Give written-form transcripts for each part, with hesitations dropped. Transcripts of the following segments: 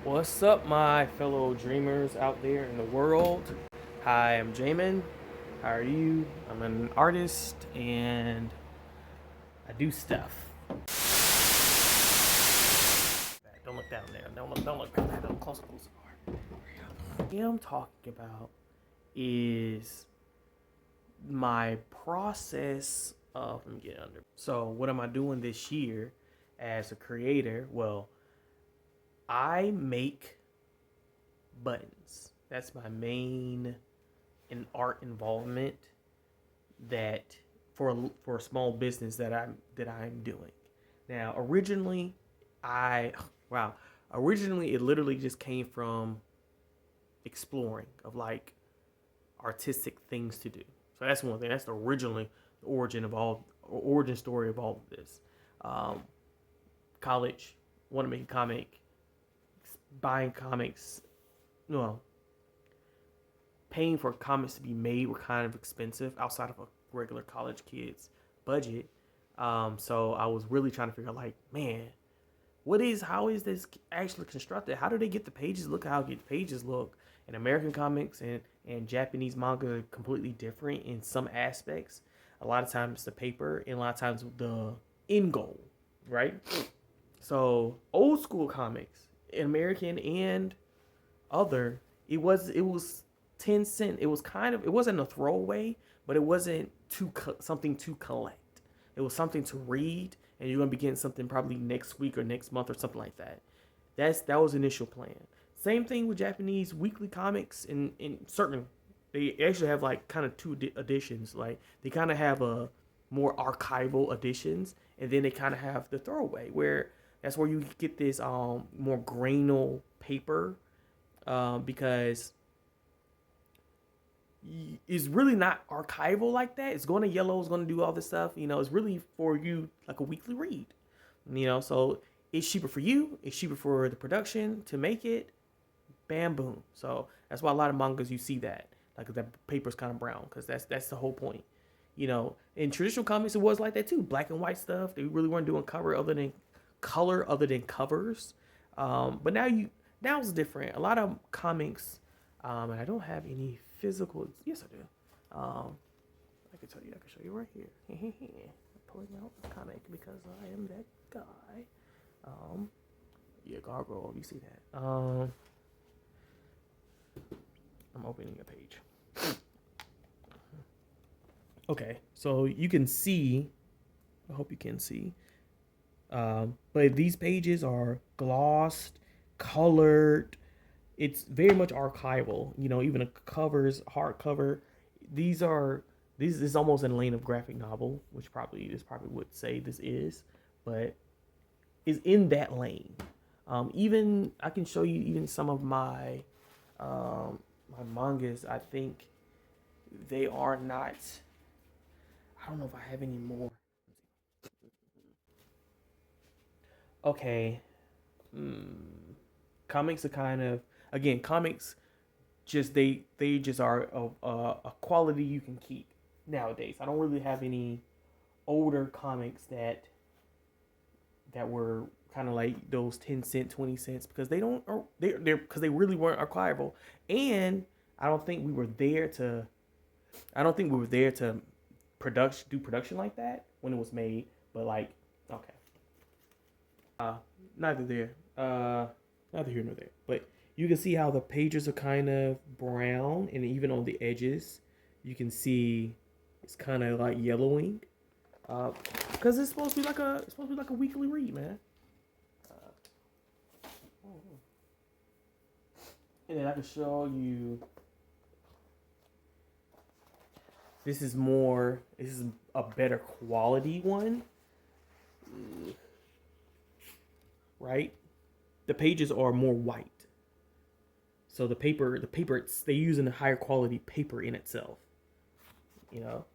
What's up, my fellow dreamers out there in the world? Hi, I'm Jamin. How are you? I'm an artist and I do stuff. Don't look down there. Don't look. Don't close the door. What I'm talking about is my process of let me get under. So, what am I doing this year as a creator? Well, I make buttons. That's my main in art involvement that for a small business that I'm doing. Now, I wow, originally it literally just came from exploring of like artistic things to do. So that's one thing. That's originally the origin story of all of this. Um, College, want to make a comic, buying comics. Well, paying for comics to be made were kind of expensive outside of a regular college kid's budget. So I was really trying to figure out, like, man, how is this actually constructed? How do they get the pages? Look how the pages look. And American comics and Japanese manga are completely different in some aspects. A lot of times the paper and a lot of times the end goal, right? So old school comics, American and other, it was 10 cent. It was kind of it wasn't a throwaway, but it wasn't something to collect. It was something to read, and you're gonna be getting something probably next week or next month or something like that. That was the initial plan. Same thing with Japanese weekly comics in certain. They actually have like kind of two editions. Like they kind of have a more archival editions, and then they kind of have the throwaway where that's where you get this more grainal paper because it's really not archival like that. It's going to yellow. It's going to do all this stuff. It's really for you like a weekly read. So it's cheaper for you. It's cheaper for the production to make it. Bam, boom. So that's why a lot of mangas you see that like that paper's kind of brown because that's the whole point. In traditional comics it was like that too. Black and white stuff. They really weren't doing color other than covers. But now it's different. A lot of comics, and I don't have any physical. Yes, I do. I can tell you. I can show you right here. I'm pulling out the comic because I am that guy. Yeah, Gargoyle. You see that? I'm opening a page. Okay, so you can see. I hope you can see. But these pages are glossed, colored. It's very much archival. Even the covers, hardcover. These are these is almost in the lane of graphic novel, which probably would say this is, but is in that lane. Even I can show you even some of my mangas. I think they are not. I don't know if I have any more. Okay, comics are kind of again comics just they just are a quality you can keep nowadays. I don't really have any older comics that were kind of like those 10 cent 20 cents because they don't they're because they really weren't archival. And I don't think we were there to I don't think we were there to production like that when it was made. But like, okay, uh neither there neither here nor there. But you can see how the pages are kind of brown, and even on the edges, you can see it's kind of like yellowing. Because it's supposed to be like a weekly read, man. And then I can show you. This is a better quality one, right? The pages are more white. So they using a higher quality paper in itself. You know.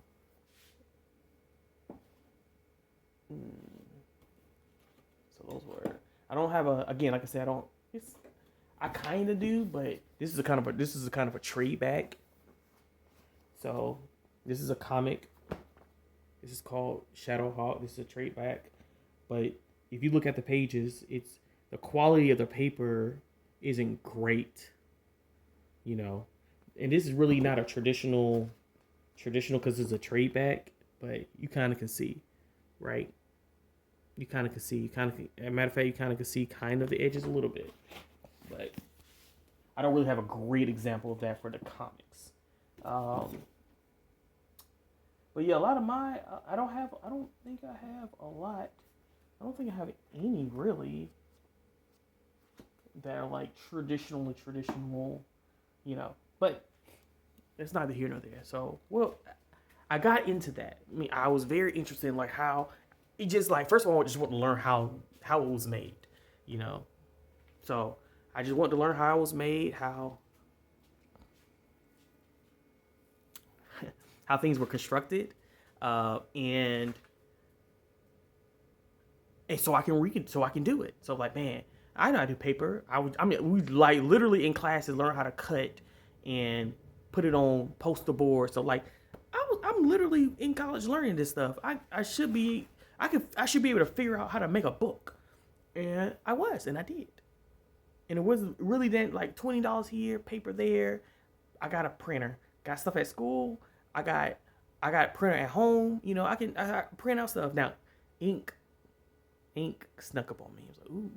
So those were. I don't have a again like I said I don't. I kind of do, but this is a kind of a trade back. So this is a comic. This is called Shadowhawk. This is a trade back, but if you look at the pages, it's the quality of the paper isn't great, you know. And this is really not a traditional because it's a trade back, but you kind of can see, right? You kind of can see, as a matter of fact, you kind of can see kind of the edges a little bit, but I don't really have a great example of that for the comics. Um, but yeah, a lot of my, I don't think I have a lot. I don't think I have any really that are like traditional, you know. But it's neither here nor there. So, well, I got into that. I mean, I was very interested in like how it just like first of all, I just want to learn how it was made, you know. So I just wanted to learn how it was made, how things were constructed, and so I can read it, so I can do it. So like, man, I know how to do paper. I mean, we like literally in classes learn how to cut and put it on poster board. So like, I'm literally in college learning this stuff. I should be, I should be able to figure out how to make a book, and I did, and it wasn't really that like $20 here, paper there. I got a printer, got stuff at school. I got I got a printer at home. You know, I print out stuff now. Ink ink snuck up on me. I was like, ooh,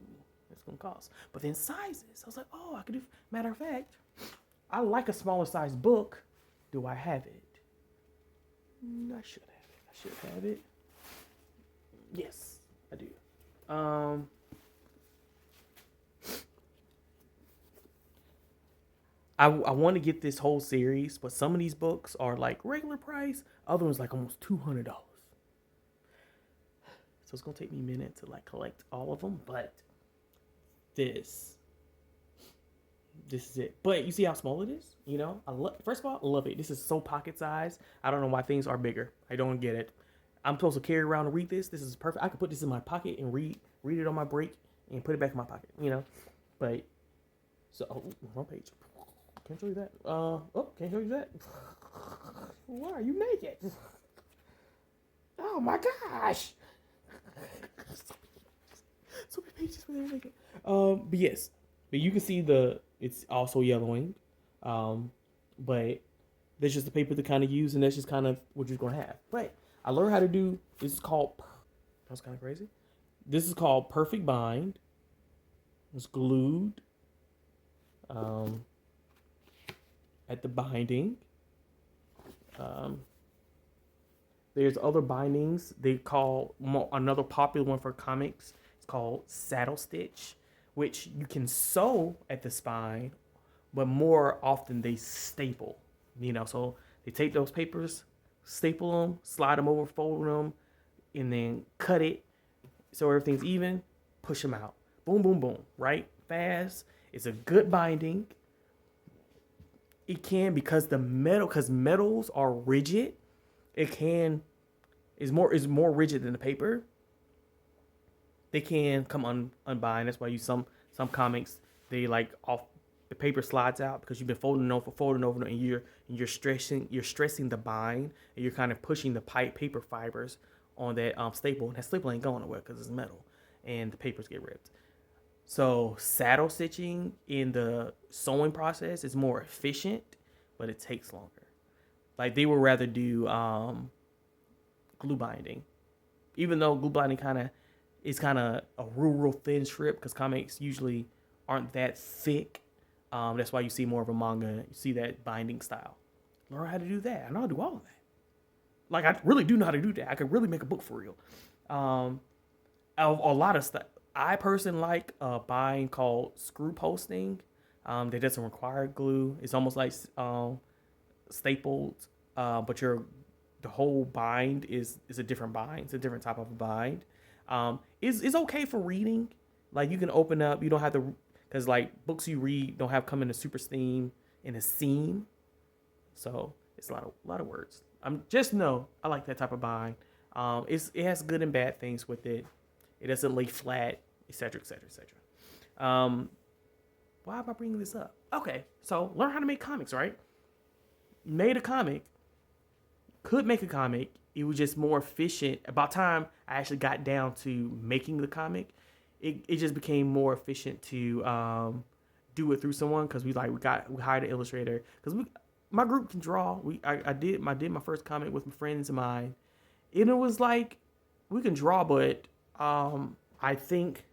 that's gonna cost. But then sizes, I was like, oh, I could do. Matter of fact, I like a smaller size book. Do I have it? I should have it. I should have it. Yes, I do. I want to get this whole series, but some of these books are like regular price. Other ones like almost $200. So it's gonna take me a minute to like collect all of them, but this this is it. But you see how small it is? You know, first of all, I love it. This is so pocket size. I don't know why things are bigger. I don't get it. I'm supposed to carry around and read this. This is perfect. I could put this in my pocket and read it on my break and put it back in my pocket. You know, but so wrong page. Can't show you that. Can't show you that. Why are you naked? Oh my gosh. So many pages where they're naked. But yes, but you can see it's also yellowing. But that's just the paper to kind of use, and that's just kind of what you're gonna have. But I learned how to do. This is called. That was kind of crazy. This is called Perfect Bind. It's glued. At the binding. There's other bindings. They call another popular one for comics. It's called saddle stitch, which you can sew at the spine, but more often they staple. You know, so they take those papers, staple them, slide them over, fold them, and then cut it so everything's even. Push them out. Boom, boom, boom. Right? Fast. It's a good binding. It can because metals are rigid. Is more rigid than the paper. They can come unbind. That's why some comics they like off the paper slides out because you've been folding over, and you're stressing the bind, and you're kind of pushing the paper fibers on that staple, and that staple ain't going nowhere because it's metal, and the papers get ripped. So saddle stitching in the sewing process is more efficient, but it takes longer. Like they would rather do glue binding, even though glue binding is kind of a real thin strip because comics usually aren't that thick. That's why you see more of a manga. You see that binding style. Learn how to do that. I know how to do all of that. Like I really do know how to do that. I could really make a book for real. A lot of stuff. I personally like a bind called screw posting. That doesn't require glue. It's almost like stapled, but the whole bind is a different bind. It's a different type of a bind. Is okay for reading. Like you can open up. You don't have to because like books you read don't have come in a super steam in a seam. So it's a lot of words. Just know I like that type of bind. It has good and bad things with it. It doesn't lay flat, etc., etc., etc. Why am I bringing this up? Okay, so learn how to make comics, right? Made a comic. Could make a comic. It was just more efficient. About time I actually got down to making the comic, it just became more efficient to do it through someone because we hired an illustrator because my group can draw. I did my first comic with friends of mine, and it was like we can draw, but I think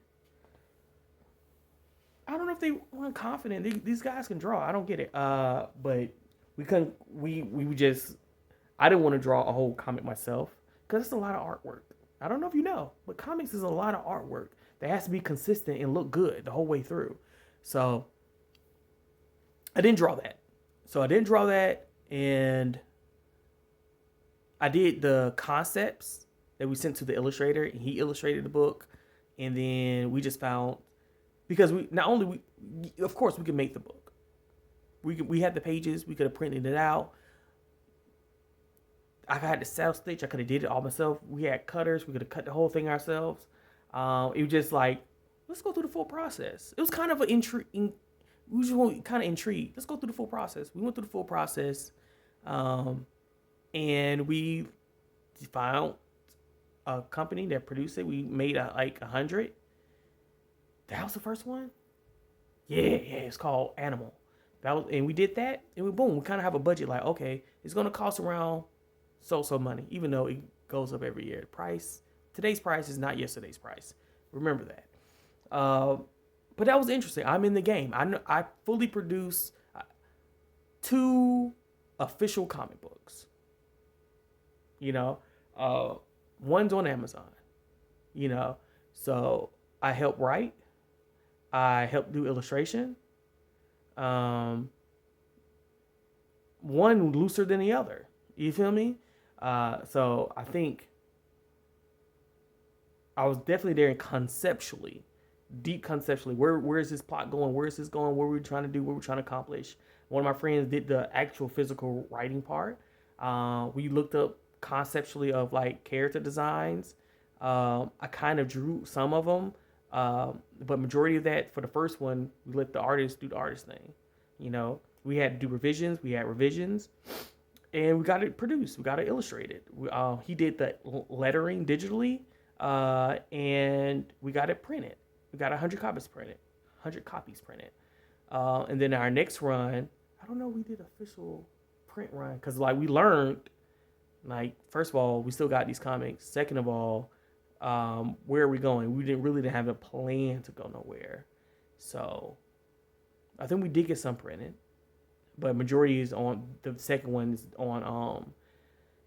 I don't know if they weren't confident. These guys can draw. I don't get it. But we couldn't. We just. I didn't want to draw a whole comic myself because it's a lot of artwork. I don't know if you know, but comics is a lot of artwork that has to be consistent and look good the whole way through. So I didn't draw that. And I did the concepts that we sent to the illustrator, and he illustrated the book. And then we just found, because of course we could make the book. We had the pages, we could have printed it out. I had the self stitch. I could have did it all myself. We had cutters. We could have cut the whole thing ourselves. It was just like, let's go through the full process. It was kind of an intrigue. We were kind of intrigued. Let's go through the full process. We went through the full process, and we found a company that produced it. We made like 100. That was the first one. Yeah. It's called Animal. And we did that, and we kind of have a budget. Like, okay, it's gonna cost around so money, even though it goes up every year. Today's price is not yesterday's price. Remember that. But that was interesting. I'm in the game. I fully produce 2 official comic books. One's on Amazon. So I help write. I help do illustration. One looser than the other. You feel me? So I think I was definitely there conceptually, deep conceptually. Where is this plot going? Where is this going? What are we trying to do? What are we trying to accomplish? One of my friends did the actual physical writing part. We looked up conceptually of like character designs. I kind of drew some of them, but majority of that for the first one, we let the artist do the artist thing. We had to do revisions. We had revisions. And we got it produced. We got it illustrated. He did the lettering digitally, and we got it printed. We got 100 copies printed. And then our next run, I don't know, we did official print run because we learned, first of all, we still got these comics. Second of all, where are we going? We didn't have a plan to go nowhere. So I think we did get some printed. But majority is on, the second one is on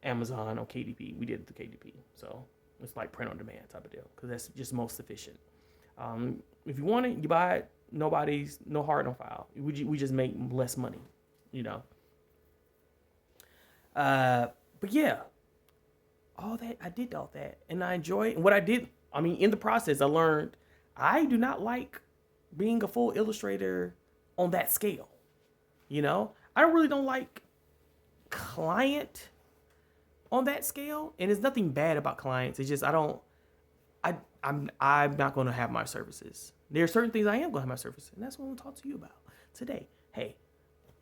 Amazon on KDP. We did it through KDP. So it's like print on demand type of deal because that's just most efficient. If you want it, you buy it. No hard, no foul. We just make less money, But yeah, I did all that. And I enjoy it. And what I did, in the process, I learned I do not like being a full illustrator on that scale. I really don't like client on that scale, and there's nothing bad about clients. It's just I'm not going to have my services. There are certain things I am going to have my services, and that's what I'm going to talk to you about today. Hey,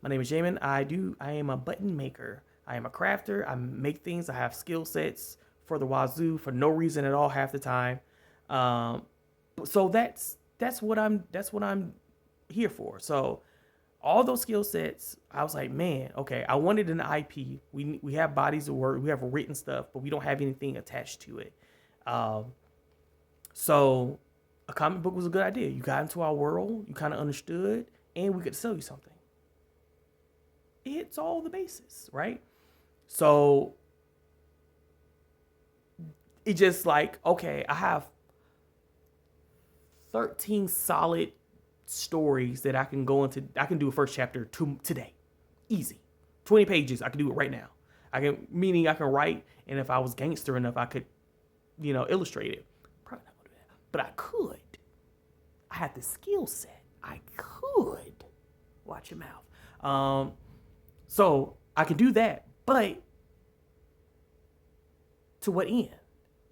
my name is Jamin. I am a button maker. I am a crafter. I make things. I have skill sets for the wazoo for no reason at all half the time. So that's what I'm here for. So all those skill sets, I was like, man, okay, I wanted an IP. We have bodies of work, we have written stuff, but we don't have anything attached to it. So a comic book was a good idea. You got into our world, you kind of understood, and we could sell you something. It's all the basis, right? So it just okay, I have 13 solid stories that I can go into. I can do a first chapter today. Easy. 20 pages. I can do it right now. Meaning I can write, and if I was gangster enough, I could, illustrate it. Probably not gonna do that. But I could. I had the skill set. I could. Watch your mouth. So I can do that, but to what end?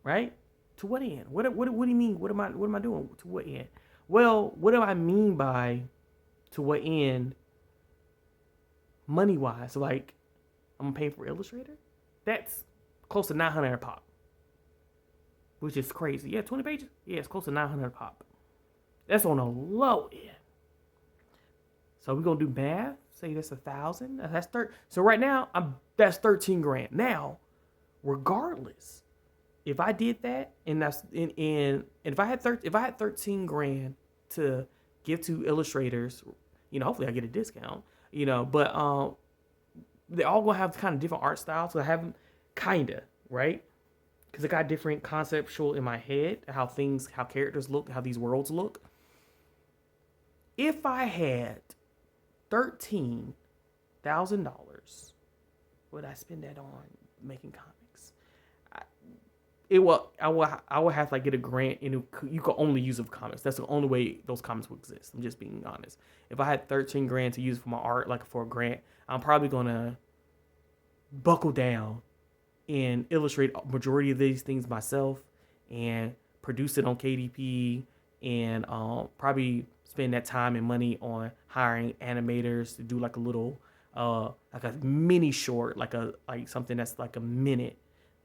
Right? To what end? What do you mean? What am I doing? To what end? Well, what do I mean by to what end money-wise? I'm going to pay for Illustrator? That's close to $900 a pop, which is crazy. Yeah, 20 pages? Yeah, it's close to $900 a pop. That's on a low end. So we're gonna do math. Say that's 1,000. So right now that's 13 grand. Now, regardless, if I did that and if I had 13 grand to give to illustrators, hopefully I get a discount. But they're all gonna have kind of different art styles. So I have them kinda, right? Because I got different conceptual in my head, how characters look, how these worlds look. If I had $13,000, what would I spend that on making comics? I will have to like get a grant, and you can only use it for comics. That's the only way those comics will exist. I'm just being honest. If I had 13 grand to use for my art, like for a grant, I'm probably gonna buckle down and illustrate a majority of these things myself and produce it on KDP, and probably spend that time and money on hiring animators to do like a little like a mini short, like something that's like a minute.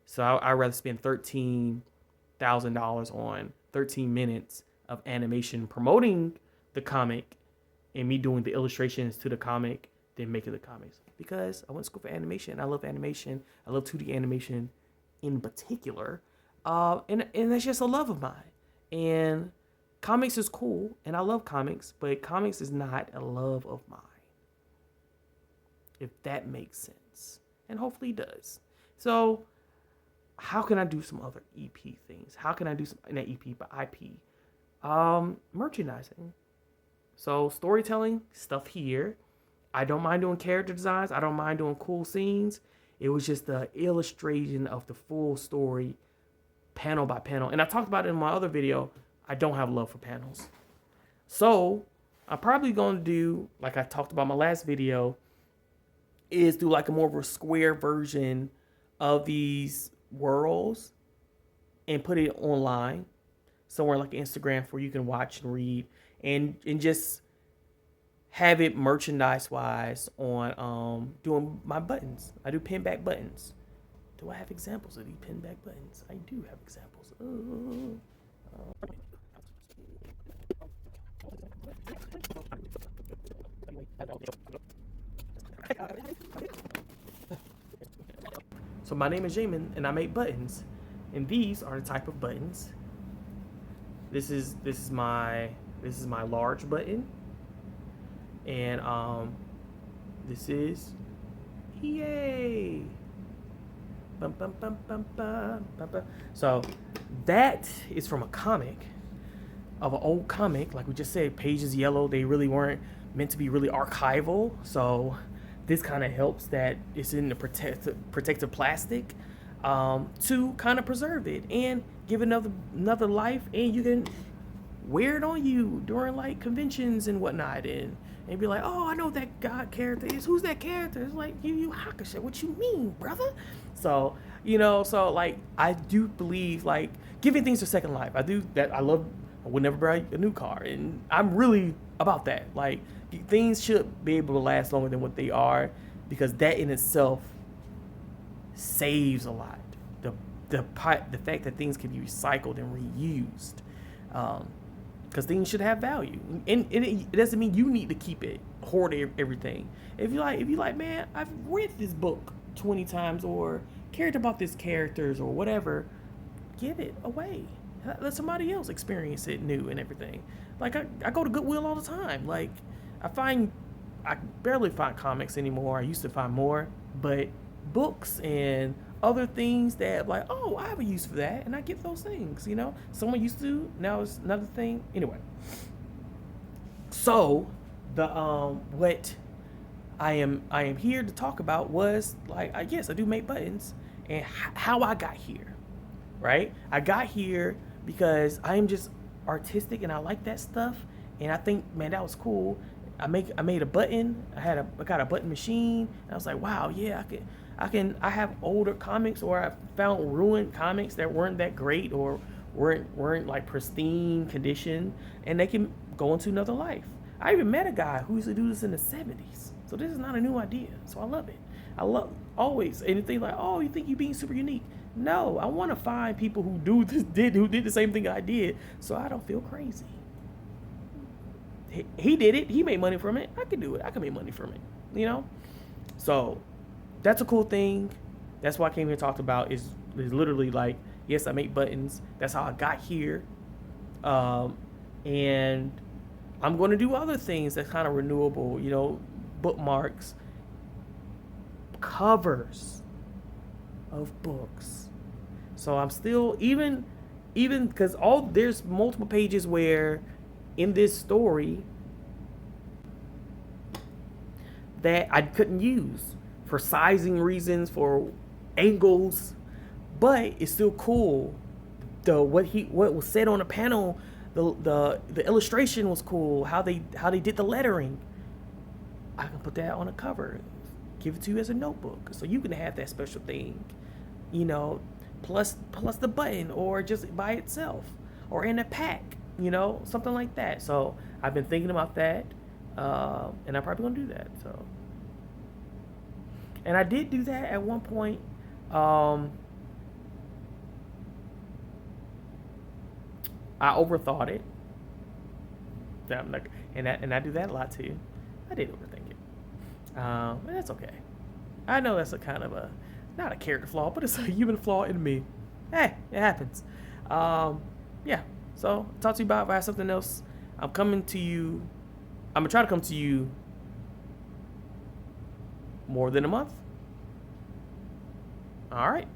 So I'd rather spend $13,000 on 13 minutes of animation promoting the comic and me doing the illustrations to the comic than making the comics. Because I went to school for animation. I love animation. I love 2D animation in particular. And that's just a love of mine. And comics is cool, and I love comics, but comics is not a love of mine. If that makes sense. And hopefully it does. So how can I do some other EP things? How can I do some, not EP, but IP? Merchandising. So storytelling, stuff here. I don't mind doing character designs. I don't mind doing cool scenes. It was just the illustration of the full story, panel by panel. And I talked about it in my other video. I don't have love for panels. So I'm probably going to do, like I talked about in my last video, is do like a more of a square version of these worlds and put it online somewhere like Instagram where you can watch and read and just have it merchandise wise on doing my buttons. I do pin back buttons. Do I have examples of these pin back buttons? I do have examples. So my name is Jamin, and I make buttons, and these are the type of buttons. This is my large button, and this is yay. Bum, bum, bum, bum, bum, bum, bum. So that is from a comic, of an old comic. Like we just said, pages yellow. They really weren't meant to be really archival. So this kind of helps that it's in the protective plastic to kind of preserve it and give it another life. And you can wear it on you during like conventions and whatnot, and be like, oh, I know what that god character is. Who's that character? It's like Yu Hakusho. What you mean, brother? So so like I do believe like giving things a second life. I do that. I would never buy a new car, and I'm really about that. Like things should be able to last longer than what they are, because that in itself saves a lot. The fact that things can be recycled and reused, because things should have value, and it doesn't mean you need to keep it, hoard everything. If you like, man, I've read this book 20 times or cared about this characters or whatever, give it away. Let somebody else experience it new and everything. Like I go to Goodwill all the time. Like I barely find comics anymore. I used to find more, but books and other things that like, oh, I have a use for that, and I get those things. Someone used to, now it's another thing. Anyway, so the what I am here to talk about was like, I do make buttons, and how I got here. Right, I got here because I am just artistic and I like that stuff, and I think, man, that was cool. I made a button. I got a button machine, and I was like, wow, yeah, I have older comics, or I found ruined comics that weren't that great or weren't like pristine condition, and they can go into another life. I even met a guy who used to do this in the 70s, so this is not a new idea. So I love it. I love always anything like, oh, you think you're being super unique? No, I want to find people who did the same thing I did, so I don't feel crazy. he did it. He made money from it. I can do it. I can make money from it. You know. So that's a cool thing. That's why I came here and talked about is literally like, yes, I make buttons. That's how I got here. And I'm going to do other things that's kind of renewable, you know, bookmarks, covers of books. So I'm still even because there's multiple pages where in this story that I couldn't use for sizing reasons, for angles, but it's still cool. What was said on the panel, the illustration was cool. How they did the lettering. I can put that on a cover, give it to you as a notebook, so you can have that special thing, you know, plus the button, or just by itself, or in a pack, you know, something like that. So I've been thinking about that, and I'm probably gonna do that. So, and I did do that at one point. I overthought it. I'm like, and I do that a lot too. I did overthink it. And that's okay. I know that's a kind of a not a character flaw, but it's a human flaw in me. Hey, it happens. Yeah. So talk to you about if I have something else. I'm coming to you. I'm gonna try to come to you more than a month. All right.